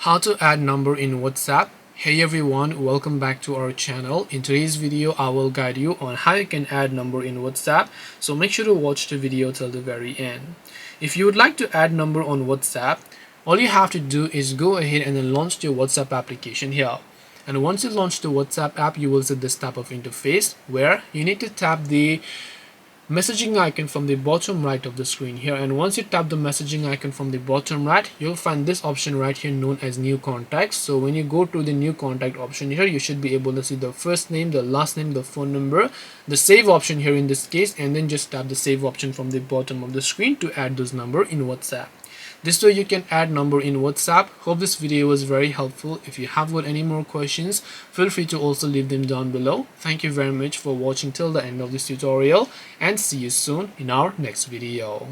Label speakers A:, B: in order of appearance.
A: How to add number in WhatsApp. Hey everyone, welcome back to our channel. In today's video I will guide you on how you can add number in WhatsApp, so make sure to watch the video till the very end. If you would like to add number on WhatsApp, all you have to do is go ahead and then launch your WhatsApp application here. And once you launch the WhatsApp app, you will see this type of interface where you need to tap the messaging icon from the bottom right of the screen here, and once you tap the messaging icon from the bottom right, you'll find this option right here known as new contacts. So when you go to the new contact option here, you should be able to see the first name, the last name, the phone number, the save option here in this case, and then just tap the save option from the bottom of the screen to add those number in WhatsApp. This way you can add number in WhatsApp. Hope this video was very helpful. If you have got any more questions, feel free to also leave them down below. Thank you very much for watching till the end of this tutorial, and see you soon in our next video.